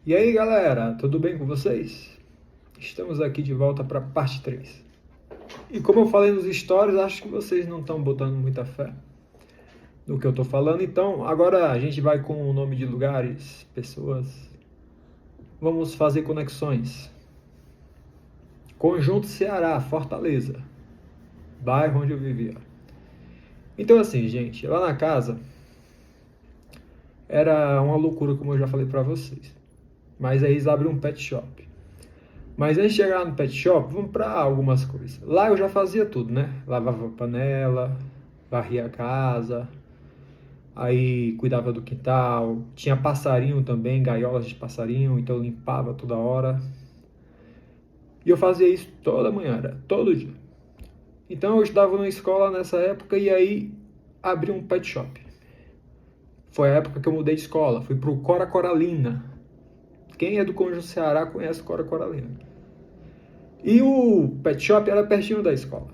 E aí galera, tudo bem com vocês? Estamos aqui de volta para parte 3. E como eu falei nos stories, acho que vocês não estão botando muita fé no que eu estou falando, então agora a gente vai com o nome de lugares, pessoas. Vamos fazer conexões. Conjunto Ceará, Fortaleza, bairro onde eu vivia. Então assim, gente, lá na casa era uma loucura, como eu já falei para vocês. Mas aí eles abriram um pet shop. Mas antes de chegar no pet shop, vamos para algumas coisas. Lá eu já fazia tudo, né? Lavava panela, varria a casa, aí cuidava do quintal. Tinha passarinho também, gaiolas de passarinho, então eu limpava toda hora. E eu fazia isso toda manhã, era todo dia. Então eu estudava na escola nessa época e aí abri um pet shop. Foi a época que eu mudei de escola, fui pro Cora Coralina. Quem é do Conjunto Ceará conhece Cora Coralina. E o pet shop era pertinho da escola.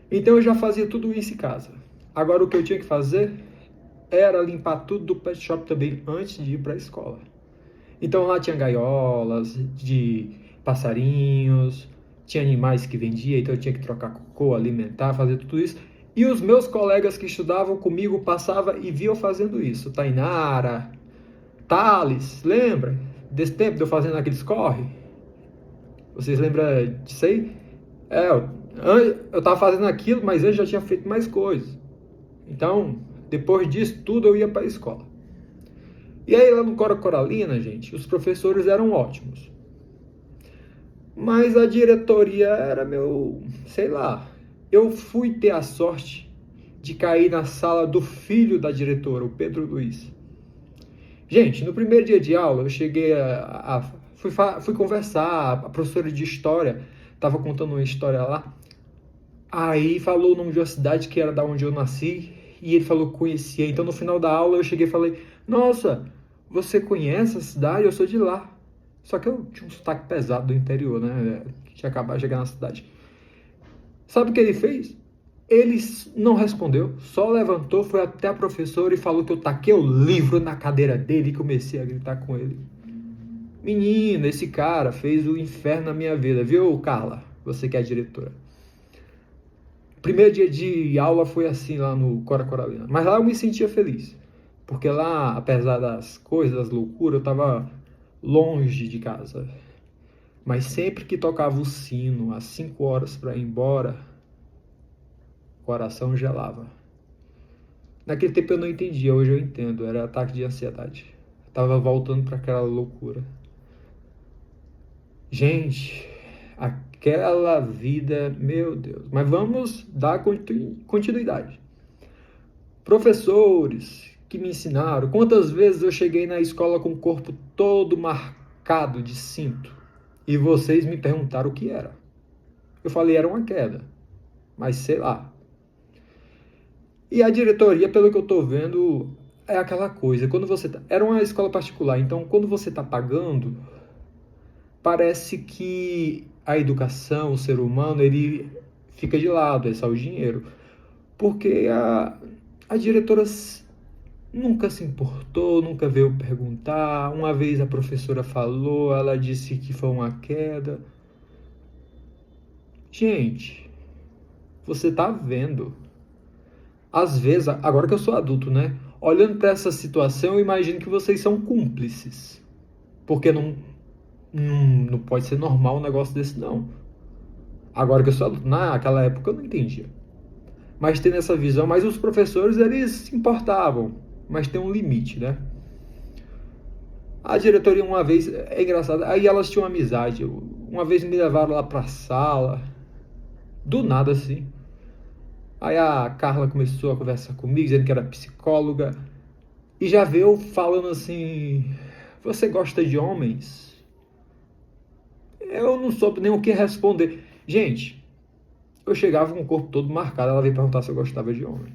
Então eu já fazia tudo isso em casa. Agora o que eu tinha que fazer era limpar tudo do pet shop também antes de ir para a escola. Então lá tinha gaiolas de passarinhos, tinha animais que vendia, então eu tinha que trocar cocô, alimentar, fazer tudo isso. E os meus colegas que estudavam comigo passavam e viam fazendo isso. Tainara, Thales, lembra desse tempo de eu fazendo aqueles corre? Vocês lembram disso aí? Eu tava fazendo aquilo, mas eu já tinha feito mais coisas. Então, depois disso tudo, eu ia para a escola. E aí lá no Cora Coralina, gente, os professores eram ótimos. Mas a diretoria era meu, sei lá. Eu fui ter a sorte de cair na sala do filho da diretora, o Pedro Luiz. Gente, no primeiro dia de aula, eu cheguei fui conversar, a professora de história estava contando uma história lá. Aí falou o nome de uma cidade que era da onde eu nasci, e ele falou que conhecia. Então no final da aula eu cheguei e falei: nossa, você conhece a cidade? Eu sou de lá. Só que eu tinha um sotaque pesado do interior, né? Que tinha acabado de chegar na cidade. Sabe o que ele fez? Ele não respondeu, só levantou, foi até a professora e falou que eu taquei o livro na cadeira dele e comecei a gritar com ele. Menina, esse cara fez o inferno na minha vida, viu, Carla? Você que é a diretora. Primeiro dia de aula foi assim lá no Cora Coralina. Mas lá eu me sentia feliz. Porque lá, apesar das coisas, das loucuras, eu tava longe de casa. Mas sempre que tocava o sino, às 5 horas para ir embora, o coração gelava. Naquele tempo eu não entendia, hoje eu entendo. Era ataque de ansiedade. Eu tava voltando para aquela loucura. Gente, aquela vida, meu Deus. Mas vamos dar continuidade. Professores que me ensinaram. Quantas vezes eu cheguei na escola com o corpo todo marcado de cinto e vocês me perguntaram o que era. Eu falei, era uma queda. Mas sei lá. E a diretoria, pelo que eu tô vendo, é aquela coisa. Quando você era uma escola particular, então quando você tá pagando, parece que a educação, o ser humano, ele fica de lado, é só o dinheiro. Porque a diretora nunca se importou, nunca veio perguntar. Uma vez a professora falou, ela disse que foi uma queda. Gente, você tá vendo. Às vezes, agora que eu sou adulto, né? Olhando para essa situação, eu imagino que vocês são cúmplices. Porque não pode ser normal um negócio desse, não. Agora que eu sou adulto, naquela época eu não entendia. Mas tendo essa visão, mas os professores, eles se importavam. Mas tem um limite, né? A diretoria uma vez, é engraçado, aí elas tinham amizade. Uma vez me levaram lá pra sala, do nada assim. Aí a Carla começou a conversar comigo, dizendo que era psicóloga. E já veio falando assim: você gosta de homens? Eu não soube nem o que responder. Gente, eu chegava com o corpo todo marcado, ela veio perguntar se eu gostava de homem.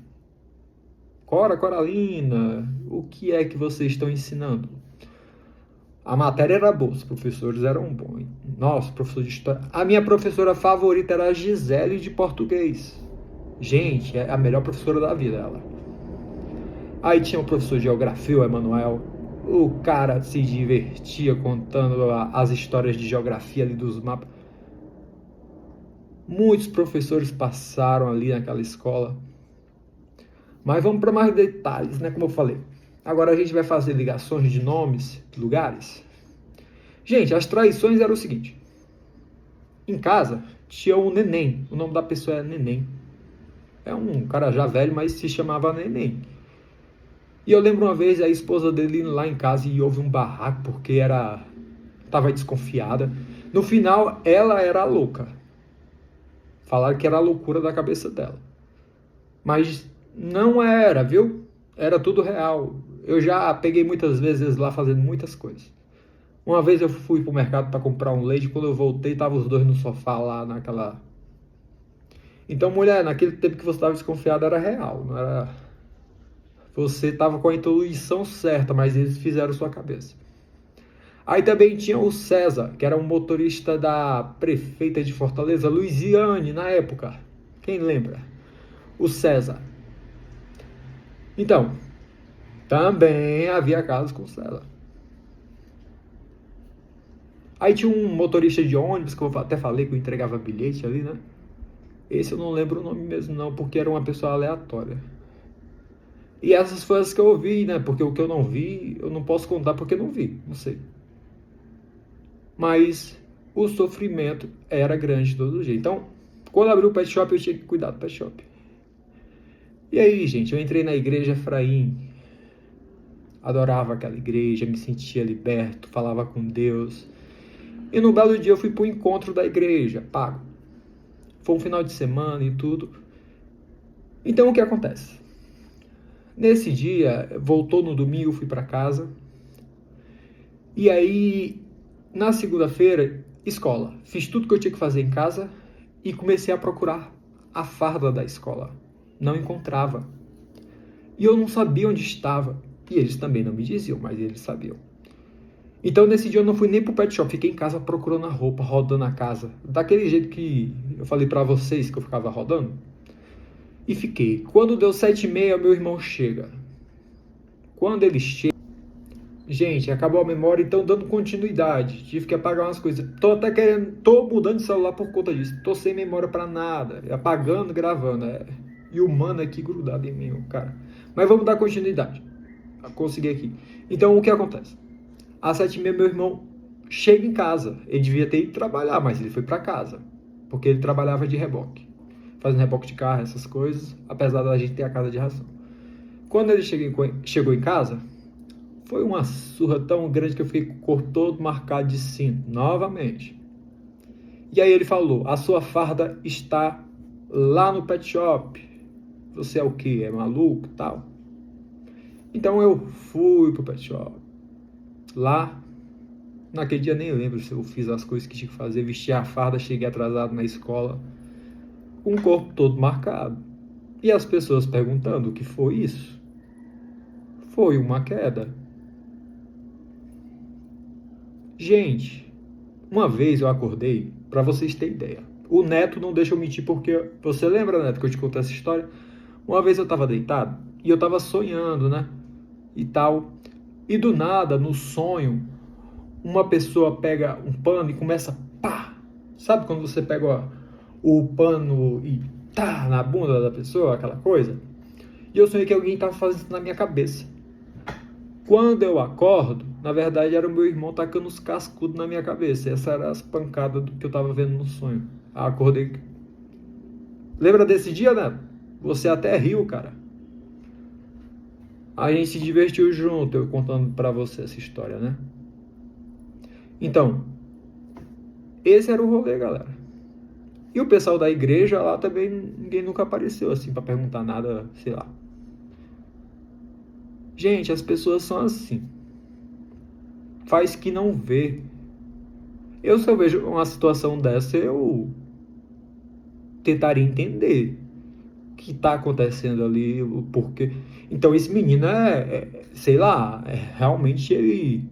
Cora Coralina, o que é que vocês estão ensinando? A matéria era boa, os professores eram bons. Nossa, professor de história. A minha professora favorita era a Gisele de português. Gente, é a melhor professora da vida, ela. Aí tinha o professor de geografia, o Emanuel. O cara se divertia contando as histórias de geografia ali dos mapas. Muitos professores passaram ali naquela escola. Mas vamos para mais detalhes, né? Como eu falei. Agora a gente vai fazer ligações de nomes, lugares. Gente, as traições eram o seguinte. Em casa tinha o Neném. O nome da pessoa é Neném. É um cara já velho, mas se chamava Neném. E eu lembro uma vez a esposa dele indo lá em casa e houve um barraco porque estava desconfiada. No final, ela era a louca. Falaram que era a loucura da cabeça dela. Mas não era, viu? Era tudo real. Eu já peguei muitas vezes lá fazendo muitas coisas. Uma vez eu fui pro mercado para comprar um leite, quando eu voltei, tava os dois no sofá lá naquela... Então, mulher, naquele tempo que você estava desconfiada era real, não era... Você estava com a intuição certa, mas eles fizeram sua cabeça. Aí também tinha o César, que era um motorista da prefeita de Fortaleza, Luiziane, na época. Quem lembra? O César. Então, também havia casos com o César. Aí tinha um motorista de ônibus, que eu até falei que eu entregava bilhete ali, né? Esse eu não lembro o nome mesmo não, porque era uma pessoa aleatória. E essas foram as que eu vi, né? Porque o que eu não vi, eu não posso contar porque eu não vi, não sei. Mas o sofrimento era grande de todo jeito. Então, quando abriu o pet shop, eu tinha que cuidar do pet shop. E aí, gente, eu entrei na igreja Efraim. Adorava aquela igreja, me sentia liberto, falava com Deus. E no belo dia eu fui para o encontro da igreja, pago. Foi um final de semana e tudo. Então o que acontece? Nesse dia, voltou no domingo, fui para casa. E aí, na segunda-feira, escola. Fiz tudo que eu tinha que fazer em casa e comecei a procurar a farda da escola. Não encontrava. E eu não sabia onde estava. E eles também não me diziam, mas eles sabiam. Então, nesse dia eu não fui nem pro pet shop, fiquei em casa procurando a roupa, rodando a casa. Daquele jeito que eu falei pra vocês que eu ficava rodando. E fiquei. Quando deu 7h30, meu irmão chega. Quando ele chega... Gente, acabou a memória, então dando continuidade. Tive que apagar umas coisas. Tô mudando de celular por conta disso. Tô sem memória pra nada. Apagando, gravando. E o mano aqui grudado em mim, cara. Mas vamos dar continuidade. Consegui aqui. Então, o que acontece? Às 7h30, meu irmão chega em casa. Ele devia ter ido trabalhar, mas ele foi pra casa. Porque ele trabalhava de reboque. Fazendo reboque de carro, essas coisas. Apesar da gente ter a casa de ração. Quando ele chegou em casa... Foi uma surra tão grande que eu fiquei com o corpo todo marcado de cinto, novamente. E aí ele falou, a sua farda está lá no pet shop. Você é o quê? É maluco? Tal. Então eu fui pro pet shop. Lá, naquele dia nem lembro se eu fiz as coisas que tinha que fazer. Vesti a farda, cheguei atrasado na escola. Com o corpo todo marcado. E as pessoas perguntando o que foi isso. Foi uma queda. Gente, uma vez eu acordei, para vocês terem ideia. O Neto não deixa eu mentir porque... Você lembra, Neto, que eu te contei essa história? Uma vez eu tava deitado e eu tava sonhando, né? E tal. E do nada, no sonho, uma pessoa pega um pano e começa... Pá! Sabe quando você pega o pano e tá na bunda da pessoa, aquela coisa? E eu sonhei que alguém tava fazendo isso na minha cabeça. Quando eu acordo, na verdade era o meu irmão tacando os cascudos na minha cabeça. Essa era as pancadas do que eu tava vendo no sonho. Acordei. Lembra desse dia, né? Você até riu, cara. A gente se divertiu junto, eu contando pra você essa história, né? Então, esse era o rolê, galera. E o pessoal da igreja lá também, ninguém nunca apareceu assim pra perguntar nada, sei lá. Gente, as pessoas são assim. Faz que não vê. Se eu vejo uma situação dessa, eu tentaria entender o que está acontecendo ali, o porquê. Então esse menino sei lá, realmente ele...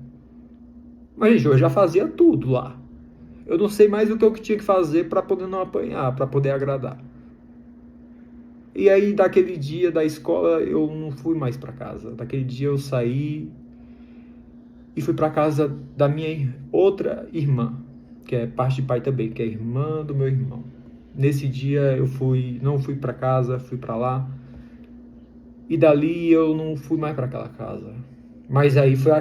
Mas, gente, eu já fazia tudo lá. Eu não sei mais o que eu tinha que fazer para poder não apanhar, para poder agradar. E aí, daquele dia da escola, eu não fui mais para casa. Daquele dia eu saí e fui para casa da minha outra irmã, que é parte de pai também, que é irmã do meu irmão. Nesse dia eu não fui para casa, fui para lá. E dali eu não fui mais para aquela casa. Mas aí foi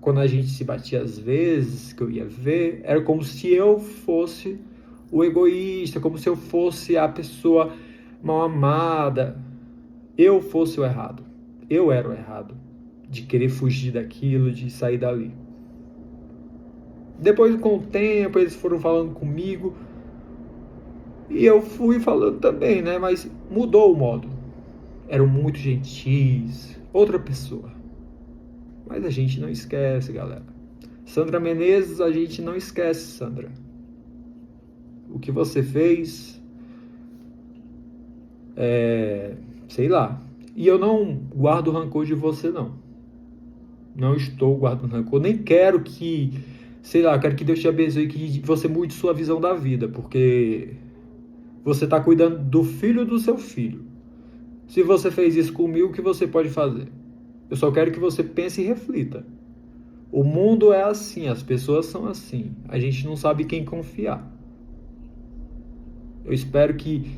quando a gente se batia às vezes, que eu ia ver, era como se eu fosse o egoísta, como se eu fosse a pessoa mal amada. Eu fosse o errado. Eu era o errado de querer fugir daquilo, de sair dali. Depois, com o tempo, eles foram falando comigo e eu fui falando também, né? Mas mudou o modo. Eram muito gentis, outra pessoa. Mas a gente não esquece, galera. Sandra Menezes, a gente não esquece, Sandra. O que você fez, sei lá. E eu não guardo rancor de você, não. Não estou guardando rancor. Nem quero que, sei lá, quero que Deus te abençoe e que você mude sua visão da vida. Porque você está cuidando do filho do seu filho. Se você fez isso comigo, o que você pode fazer? Eu só quero que você pense e reflita. O mundo é assim, as pessoas são assim. A gente não sabe quem confiar. Eu espero que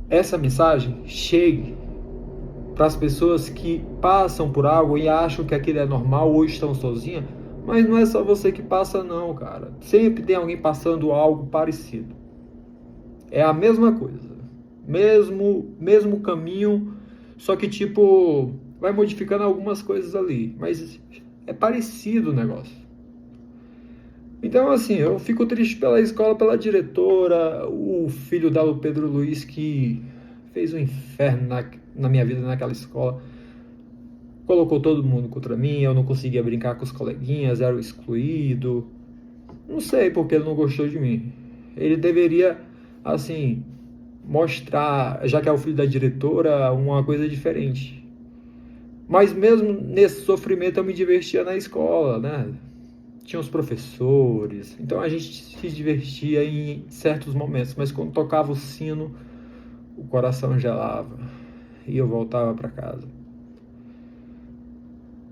essa mensagem chegue para as pessoas que passam por algo e acham que aquilo é normal ou estão sozinhas. Mas não é só você que passa não, cara. Sempre tem alguém passando algo parecido. É a mesma coisa. Mesmo caminho, só que tipo, vai modificando algumas coisas ali. Mas é parecido o negócio. Então, assim, eu fico triste pela escola, pela diretora, o filho dela, o Pedro Luiz, que fez um inferno na minha vida naquela escola. Colocou todo mundo contra mim, eu não conseguia brincar com os coleguinhas, era o excluído. Não sei porque ele não gostou de mim. Ele deveria, assim, mostrar, já que é o filho da diretora, uma coisa diferente. Mas mesmo nesse sofrimento eu me divertia na escola, né? Tinha os professores, então a gente se divertia em certos momentos, mas quando tocava o sino, o coração gelava e eu voltava para casa.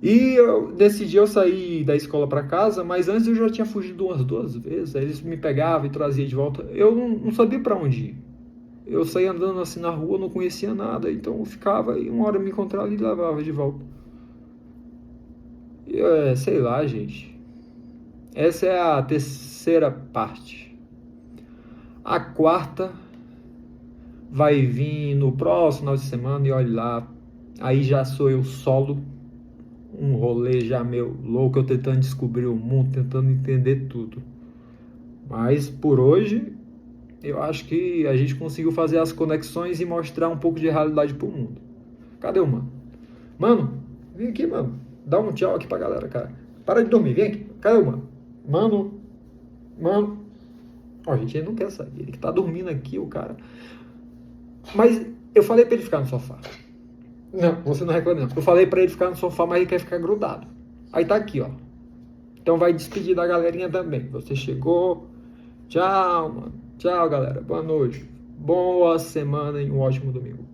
E nesse dia eu saí da escola para casa, mas antes eu já tinha fugido umas 2 vezes, aí eles me pegavam e traziam de volta. Eu não sabia para onde ir. Eu saía andando assim na rua, não conhecia nada, então eu ficava e uma hora eu me encontrava e levava de volta. E, sei lá, gente. Essa é a terceira parte. A quarta vai vir no próximo final de semana e olha lá. Aí já sou eu solo. Um rolê já meio louco, eu tentando descobrir o mundo, tentando entender tudo. Mas por hoje, eu acho que a gente conseguiu fazer as conexões e mostrar um pouco de realidade pro mundo. Cadê o mano? Mano, vem aqui, mano. Dá um tchau aqui pra galera, cara. Para de dormir, vem aqui. Cadê o mano? Mano. Ó, gente, ele não quer sair. Ele que tá dormindo aqui, o cara. Mas eu falei pra ele ficar no sofá. Não, você não reclama não. Eu falei pra ele ficar no sofá, mas ele quer ficar grudado. Aí tá aqui, ó. Então vai despedir da galerinha também. Você chegou. Tchau, mano. Tchau, galera. Boa noite. Boa semana e um ótimo domingo.